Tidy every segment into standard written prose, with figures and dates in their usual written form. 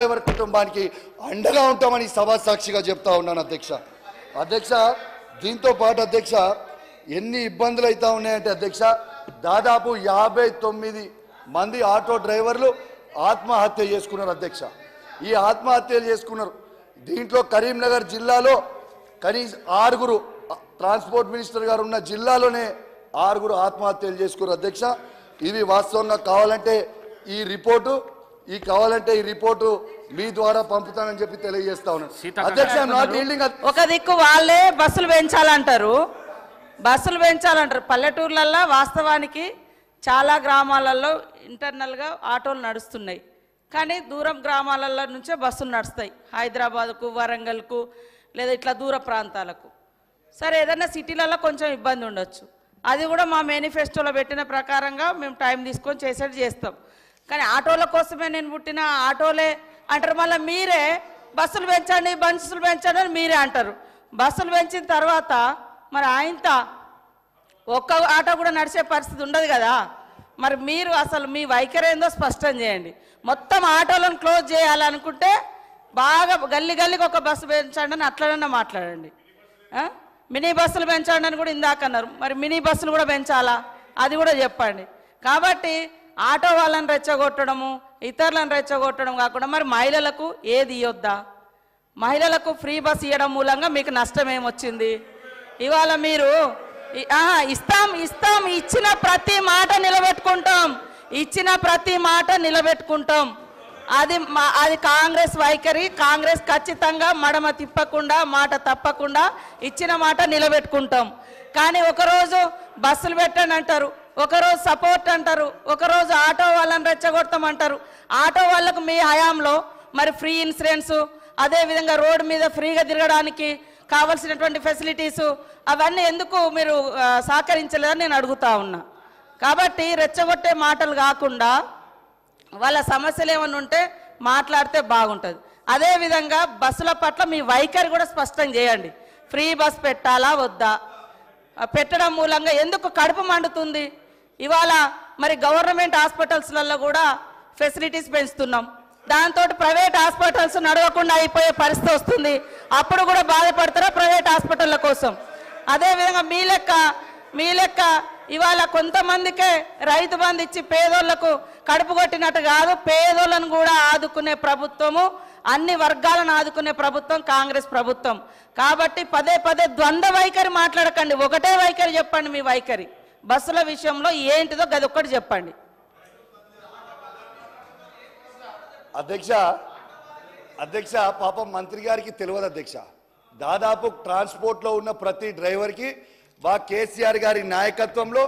Driver కుటుంబానికి అండగా ఉంటామని సభా సాక్షిగా చెప్తా ఉన్నాను అధ్యక్ష. అధ్యక్ష దీంతో పాటు అధ్యక్ష ఎన్ని ఇబ్బందులు అవుతా ఉన్నాయంటే అధ్యక్ష దాదాపు 59 మంది ఆటో డ్రైవర్లు ఆత్మహత్య చేసుకున్నారు అధ్యక్ష. ఈ ఆత్మహత్యలు చేసుకున్నారు. దీంట్లో కరీంనగర్ జిల్లాలో కనీసం 6 ట్రాన్స్పోర్ట్ మినిస్టర్ గారు ఉన్న జిల్లాలోనే 6 ఆత్మహత్యలు చేసుకున్నారు అధ్యక్ష. ఇది వాస్తవంగా కావాలంటే ఈ రిపోర్టు మీ ద్వారా పంపుతానని చెప్పి తెలియజేస్తా ఉన్నాను అధ్యక్ష. ఒక దిక్కు వాళ్ళే బస్సులు పెంచాలంటారు. పల్లెటూర్లలో వాస్తవానికి చాలా గ్రామాలలో ఇంటర్నల్గా ఆటోలు నడుస్తున్నాయి, కానీ దూరం గ్రామాలలో నుంచే బస్సులు నడుస్తాయి. హైదరాబాద్కు, వరంగల్కు, లేదా ఇట్లా దూర ప్రాంతాలకు. సరే, ఏదైనా సిటీలలో కొంచెం ఇబ్బంది ఉండొచ్చు. అది కూడా మా మేనిఫెస్టోలో పెట్టిన ప్రకారంగా మేము టైం తీసుకొని చేస్తాం. కానీ ఆటోల కోసమే నేను పుట్టిన ఆటోలే అంటారు. మళ్ళీ మీరే బస్సులు పెంచండి అని మీరే అంటారు. బస్సులు పెంచిన తర్వాత మరి ఆయనతో ఒక్క ఆటో కూడా నడిచే పరిస్థితి ఉండదు కదా. మరి మీరు అసలు మీ వైఖరి ఏందో స్పష్టం చేయండి. మొత్తం ఆటోలను క్లోజ్ చేయాలనుకుంటే బాగా గల్లీకి ఒక బస్సు పెంచండి అని అట్లనన్నా మాట్లాడండి. మినీ బస్సులు పెంచండి అని కూడా ఇందాక అన్నారు. మరి మినీ బస్సులు కూడా పెంచాలా అది కూడా చెప్పండి. కాబట్టి ఆటో వాళ్ళని రెచ్చగొట్టడము, ఇతరులను రెచ్చగొట్టడం కాకుండా మరి మహిళలకు ఏది ఇవ్వద్దా? మహిళలకు ఫ్రీ బస్ ఇవ్వడం మూలంగా మీకు నష్టం ఏమొచ్చింది? ఇవాళ మీరు ఇస్తాం ఇచ్చిన ప్రతి మాట నిలబెట్టుకుంటాం. అది కాంగ్రెస్ వైఖరి. కాంగ్రెస్ ఖచ్చితంగా మడమ తిప్పకుండా, మాట తప్పకుండా ఇచ్చిన మాట నిలబెట్టుకుంటాం. కానీ ఒకరోజు బస్సులు పెట్టండి అంటారు, ఒకరోజు సపోర్ట్ అంటారు, ఒకరోజు ఆటో వాళ్ళని రెచ్చగొడతామంటారు. ఆటో వాళ్ళకు మీ హయాంలో మరి ఫ్రీ ఇన్సూరెన్సు, అదేవిధంగా రోడ్డు మీద ఫ్రీగా తిరగడానికి కావాల్సినటువంటి ఫెసిలిటీసు అవన్నీ ఎందుకు మీరు సహకరించలేదని నేను అడుగుతా ఉన్నా. కాబట్టి రెచ్చగొట్టే మాటలు కాకుండా వాళ్ళ సమస్యలు ఏమైనా ఉంటే మాట్లాడితే బాగుంటుంది. అదేవిధంగా బస్సుల పట్ల మీ వైఖరి కూడా స్పష్టం చేయండి. ఫ్రీ బస్ పెట్టాలా వద్దా? పెట్టడం మూలంగా ఎందుకు కడుపు మండుతుంది? ఇవాళ మరి గవర్నమెంట్ హాస్పిటల్స్లలో కూడా ఫెసిలిటీస్ పెంచుతున్నాం. దాంతో ప్రైవేట్ హాస్పిటల్స్ నడవకుండా అయిపోయే పరిస్థితి వస్తుంది. అప్పుడు కూడా బాధపడతారా ప్రైవేట్ హాస్పిటళ్ళ కోసం? అదేవిధంగా మీ లెక్క ఇవాళ కొంతమందికే రైతు బంధు ఇచ్చి పేదోళ్లకు కడుపు కొట్టినట్టు కాదు, పేదోళ్ళను కూడా ఆదుకునే ప్రభుత్వము, అన్ని వర్గాలను ఆదుకునే ప్రభుత్వం కాంగ్రెస్ ప్రభుత్వం. కాబట్టి పదే ద్వంద్వ వైఖరి మాట్లాడకండి, ఒకటే వైఖరి చెప్పండి. మీ వైఖరి బస్సుల విషయంలో ఏంటిదో గదొక్కటి చెప్పండి. అధ్యక్ష పాపం మంత్రి గారికి తెలియదు అధ్యక్ష. దాదాపు ట్రాన్స్పోర్ట్లో ఉన్న ప్రతి డ్రైవర్కి కేసీఆర్ గారి నాయకత్వంలో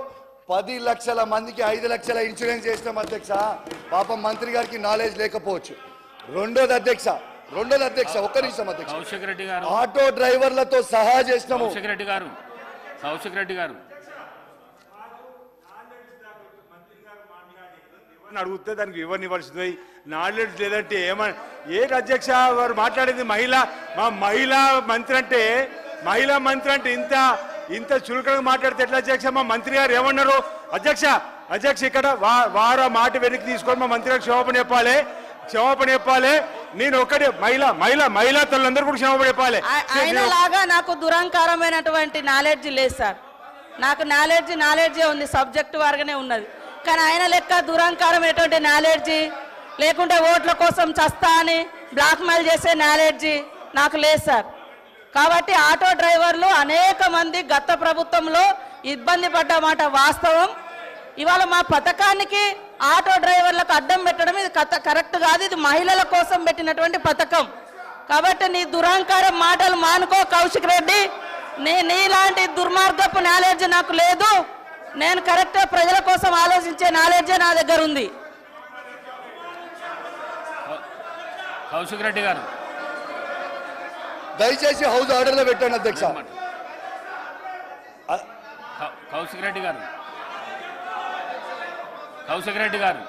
10 లక్షల మందికి 5 లక్షల ఇన్సూరెన్స్ చేసినాం అధ్యక్ష. పాపం మంత్రి గారికి నాలెడ్జ్ లేకపోవచ్చు. రెండోది అధ్యక్ష ఒక్క నిమిషం అధ్యక్ష, ఆటో డ్రైవర్లతో సహా చేసినాము. కౌశిక్ రెడ్డి గారు అడిగితే దానికి ఇవ్వనివ్వాల్సింది నాలెడ్జ్ లేదంటే ఏంటి అధ్యక్ష వారు మాట్లాడేది? మహిళా మంత్రి అంటే ఇంత చులకనగా మాట్లాడితే ఎట్లా అధ్యక్ష? మా మంత్రి గారు ఏమన్నారు అధ్యక్ష ఇక్కడ వారు మాట వెనక్కి తీసుకొని మా మంత్రి గారు క్షమాపణ చెప్పాలి. నేను ఒకటి మహిళా తల్లందరూ కూడా క్షమాపణ చెప్పాలి. ఆయనలాగా నాకు దురహంకారమైనటువంటి నాలెడ్జ్ లేదు సార్. నాకు నాలెడ్జే ఉంది, సబ్జెక్టు వారుగానే ఉన్నది. కానీ ఆయన లెక్క దురహంకారమైనటువంటి నాలెడ్జి లేకుంటే ఓట్ల కోసం చస్తా అని బ్లాక్మెయిల్ చేసే నాలెడ్జి నాకు లేదు సార్. కాబట్టి ఆటో డ్రైవర్లు అనేక మంది గత ప్రభుత్వంలో ఇబ్బంది పడ్డమాట వాస్తవం. ఇవాళ మా పథకానికి ఆటో డ్రైవర్లకు అడ్డం పెట్టడం ఇది కరెక్ట్ కాదు. ఇది మహిళల కోసం పెట్టినటువంటి పథకం. కాబట్టి నీ దురహంకారం మాటలు మానుకో కౌశిక్ రెడ్డి. నీలాంటి దుర్మార్గపు నాలెడ్జ్ నాకు లేదు. నేను కరెక్ట్గా ప్రజల కోసం ఆలోచించే నాలెడ్జే నా దగ్గర ఉంది. కౌశిక్ రెడ్డి గారు దయచేసి హౌస్ ఆర్డర్లో పెట్టండి అధ్యక్ష. కౌశిక్ రెడ్డి గారు